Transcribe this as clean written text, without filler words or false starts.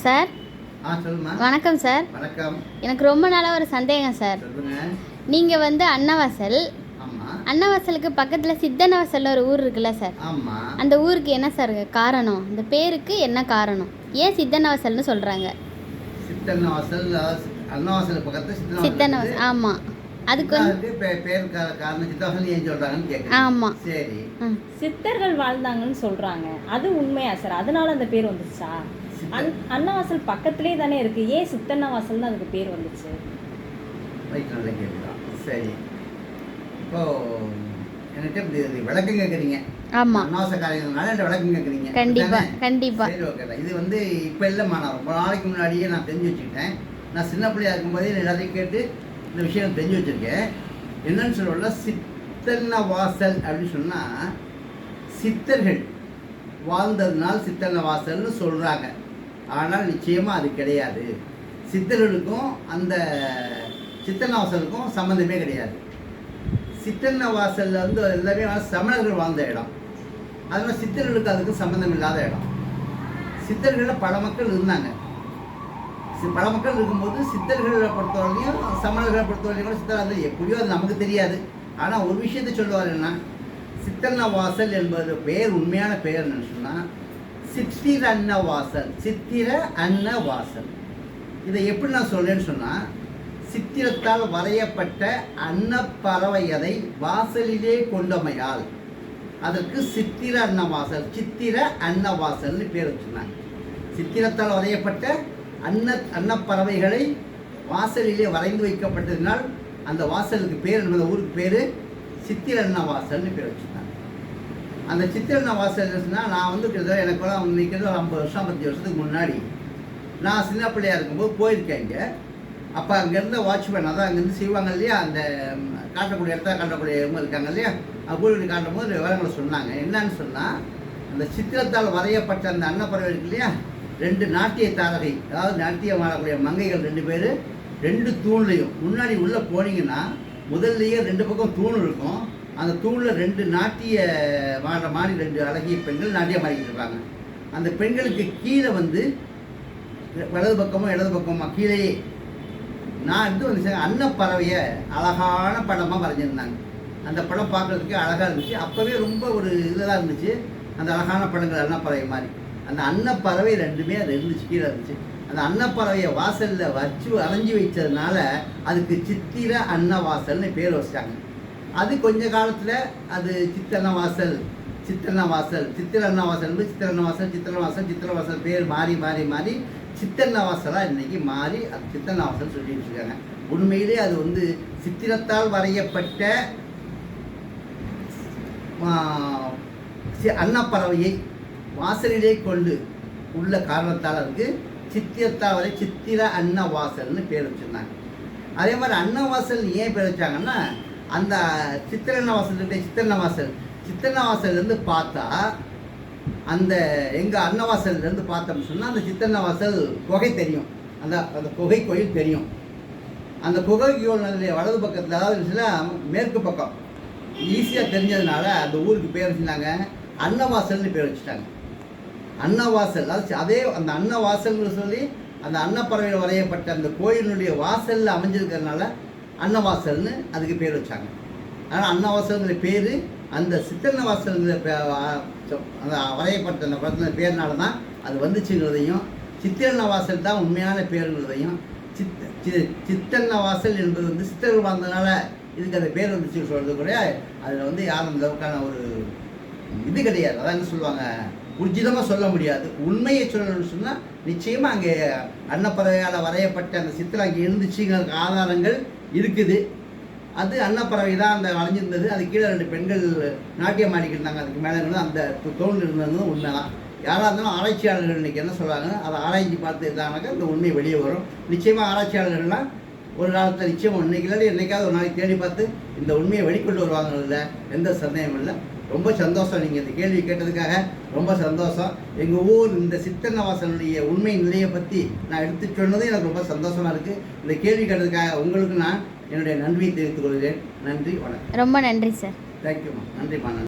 Sir சொல்லுமா. வணக்கம் sir. வணக்கம். எனக்கு ரொம்ப நாளாக ஒரு சந்தேகம் சார். சொல்லுங்க. நீங்கள் வந்து அன்னவாசல், ஆமாம். அன்னவாசலுக்கு பக்கத்தில் சித்தன்னவாசல்னு ஒரு ஊர் இருக்குல்ல சார்? ஆமாம். அந்த ஊருக்கு என்ன சார் காரணம்? அந்த பேருக்கு என்ன காரணம்? ஏன் சித்தன்னவாசல்னு சொல்கிறாங்க? சித்தன்னவாசல், அன்னவாசல் பக்கத்தில் சித்தன்னவாசல். ஆமாம், அதுக்கு வந்து பேர் காரணம் சித்தவாசல் ஏன் சொல்கிறாங்கன்னு கேட்குறேன். ஆமாம். சரி. சித்தர்கள் வாழ்ந்தாங்கன்னு சொல்றாங்க, அது உண்மையா சார்? அதனால அந்த பேர் வந்துச்சா? அன்னவாசல் பக்கத்திலே தானே இருக்கு, ஏன் சித்தன்னவாசல் அதுக்கு பேர் வந்துச்சு? ரைட், நல்ல கேட்குதான். சரி, இப்போ என்கிட்ட இப்படி விளக்கம் கேட்குறீங்க. ஆமாம், அன்னவாசல் காரியங்கள்னால என்கிட்ட விளக்கம் கேட்குறீங்க. கண்டிப்பாக கண்டிப்பாக. சரி, ஓகே. இது வந்து இப்போ இல்லைம்மா, நான் ரொம்ப நாளைக்கு முன்னாடியே நான் தெரிஞ்சு வச்சுக்கிட்டேன். நான் சின்ன பிள்ளையா இருக்கும்போதே எல்லாத்தையும் கேட்டு இந்த விஷயம் தெரிஞ்சு வச்சுருக்கேன். என்னன்னு சொல்லணும்னா, சித்தன்னவாசல் அப்படின்னு சொன்னால் சித்தர்கள் வாழ்ந்ததுனால் சித்தன்னவாசல்னு சொல்கிறாங்க. ஆனால் நிச்சயமாக அது கிடையாது. சித்தர்களுக்கும் அந்த சித்தன்னவாசலுக்கும் சம்மந்தமே கிடையாது. சித்தன்னவாசலில் வந்து எல்லாமே சமணர்கள் வாழ்ந்த இடம். அதனால் சித்தர்களுக்கு அதுக்கும் சம்மந்தம் இல்லாத இடம். சித்தர்களில் பல மக்கள் இருந்தாங்க. பல மக்கள் இருக்கும்போது சித்தர்களை பொறுத்தவரையும் சமணர்களை பொறுத்தவரையும் கூட சித்தர் அது எப்படியோ அது நமக்கு தெரியாது. ஆனால் ஒரு விஷயத்தை சொல்லுவார், என்ன, சித்தன்னவாசல் என்பது பெயர், உண்மையான பெயர் என்னன்னு சொன்னால் சித்திர அன்னவாசல். சித்திர அன்னவாசல். இதை எப்படி நான் சொல்றேன்னு சொன்னால், சித்திரத்தால் வரையப்பட்ட அன்னப்பறவையதை வாசலிலே கொண்டமையால் அதற்கு சித்திர அன்னவாசல், சித்திர அன்னவாசல்னு பேர் வச்சுருந்தாங்க. சித்திரத்தால் வரையப்பட்ட அன்னப்பறவைகளை வாசலிலே வரைந்து வைக்கப்பட்டதினால் அந்த வாசலுக்கு பேர், அந்த ஊருக்கு பேர் சித்திர அன்னவாசல்னு பேர் வச்சுருந்தாங்க. அந்த சித்திர அன்னவாசல்னா நான் வந்து கிட்டத்தட்ட எனக்குலாம் இன்னைக்கு ஒரு 50 வருஷம் 50 வருஷத்துக்கு முன்னாடி நான் சின்ன பிள்ளையாக இருக்கும்போது போயிருக்கேன் இங்கே. அப்போ அங்கேருந்த வாட்ச்மேன், அதான் அங்கேருந்து செய்வாங்க இல்லையா, அந்த காட்டக்கூடிய இடத்துல காட்டக்கூடியவங்க இருக்காங்க இல்லையா, அப்படி காட்டும் போது விவரங்களை சொன்னாங்க. என்னன்னு சொன்னால், அந்த சித்திரத்தால் வரையப்பட்ட அந்த அன்னப்பறவை இருக்கு இல்லையா, 2 நாட்டிய தாரகை, அதாவது நாட்டியம் வாழக்கூடிய மங்கைகள் 2 பேர் 2 தூண்லையும் முன்னாடி உள்ளே போனீங்கன்னா முதல்லையே 2 பக்கம் தூண் இருக்கும். அந்த தூணில் 2 நாட்டிய வாழ மாதிரி 2 அழகிய பெண்கள் நாட்டியம் ஆடிக்கிட்டு இருப்பாங்க. அந்த பெண்களுக்கு கீழே வந்து வலது பக்கமோ இடது பக்கமோ கீழேயே நான் வந்து அன்னப்பறவையை அழகான படமாக வரைஞ்சிருந்தாங்க. அந்த படம் பார்க்குறதுக்கு அழகாக இருந்துச்சு. அப்போவே ரொம்ப ஒரு இதெல்லாம் இருந்துச்சு. அந்த அழகான படங்கள் அன்னப்பறவை மாதிரி. அந்த அன்னப்பறவை 2மே அது இருந்துச்சு, கீழே இருந்துச்சு. அந்த அன்னப்பறவையை வாசலில் வச்சு வரைஞ்சி வச்சதுனால அதுக்கு சித்திர அன்னவாசல்னு பேர் வச்சாங்க. அது கொஞ்ச காலத்தில் அது சித்தன்னவாசல், சித்தன்னவாசல், சித்திர அன்னவாசல், சித்திரன்னவாசல், சித்திரவாசல், சித்திரவாசல் பேர் மாறி மாறி மாறி சித்தன்னவாசலாக இன்றைக்கி மாறி அது சித்தன்னவாசல் சொல்லிட்டு இருக்காங்க. உண்மையிலே அது வந்து சித்திரத்தால் வரையப்பட்ட அன்னப்பறவையை வாசலிலே கொண்டு உள்ள காரணத்தால் அதுக்கு சித்திரத்தால் வரை சித்திர அன்னவாசல்னு பேர் வச்சுருந்தாங்க. அதே மாதிரி அன்னவாசல் ஏன் பேர் வச்சாங்கன்னா, அந்த சித்தன்னவாசல்லேருந்து பார்த்தா அந்த எங்கள் அன்னவாசல்லேருந்து பார்த்தோம்னு சொன்னால் அந்த சித்தன்னவாசல் குகை தெரியும். அந்த குகை கோயில் தெரியும். அந்த குகை கோயிலுடைய வலது பக்கத்தில், அதாவது மேற்கு பக்கம் ஈஸியாக தெரிஞ்சதுனால அந்த ஊருக்கு பேர் வச்சுருந்தாங்க அன்னவாசல்னு பேர் வச்சுட்டாங்க. அன்னவாசல், அதே அந்த அன்னவாசல்னு சொல்லி அந்த அன்னப்பறவையில் வரையப்பட்ட அந்த கோயிலுடைய வாசலில் அமைஞ்சிருக்கிறதுனால அன்னவாசல்னு அதுக்கு பேர் வச்சாங்க. அதனால் அன்னவாசல்ங்கிற பேர் அந்த சித்தன்னவாசல்ங்கிற அந்த வரையப்பட்ட அந்த படத்தில் பேர்னால தான் அது வந்துச்சுங்கிறதையும், சித்திரன்னவாசல் தான் உண்மையான பேருங்கிறதையும், சித்தன்னவாசல் என்பது வந்து சித்தர்கள் வாழ்ந்ததுனால இதுக்கு அந்த பேர் வந்துச்சுன்னு சொல்கிறது கூட அதில் வந்து யாரும் அந்த அளவுக்கான ஒரு இது கிடையாது. அதான் என்ன சொல்லுவாங்க, உர்ஜிதமாக சொல்ல முடியாது. உண்மையை சொல்லணும்னு சொன்னால் நிச்சயமாக அங்கே அன்னப்பறவையால் வரையப்பட்ட அந்த சித்திரம் அங்கே இருந்துச்சுங்கிற ஆதாரங்கள் இருக்குது. அது அன்னப்பறவை தான் அந்த வளைஞ்சிருந்தது. அது கீழே 2 பெண்கள் நாட்டியம் ஆடிக்கிட்டு இருந்தாங்க. அதுக்கு மேலே இருந்து அந்த தோல் இருந்தது உண்மை தான். யாராக இருந்தாலும் ஆராய்ச்சியாளர்கள் இன்றைக்கி என்ன சொல்கிறாங்க, அதை ஆராய்ச்சி பார்த்து இருந்தாங்கனாக்கா இந்த உண்மை வெளியே வரும். நிச்சயமாக ஆராய்ச்சியாளர்கள்லாம் ஒரு காலத்தில் நிச்சயம் இன்றைக்கி இல்லாட்டி என்றைக்காவது ஒரு நாளைக்கு தேடி பார்த்து இந்த உண்மையை வெளிக்கொண்டு வருவாங்கல்ல, எந்த சந்தேகமும் இல்லை. ரொம்ப சந்தோஷம், நீங்கள் இந்த கேள்வி கேட்டதுக்காக ரொம்ப சந்தோஷம். எங்கள் ஊர் இந்த சித்தன்னவாசலுடைய உண்மை நிலையை பற்றி நான் எடுத்து சொன்னது எனக்கு ரொம்ப சந்தோஷமாக இருக்குது. இந்த கேள்வி கேட்டதுக்காக உங்களுக்கு நான் என்னுடைய நன்றியை தெரிவித்துக் கொள்கிறேன். நன்றி, வணக்கம். ரொம்ப நன்றி சார். தேங்க்யூம்மா. நன்றிம்மா.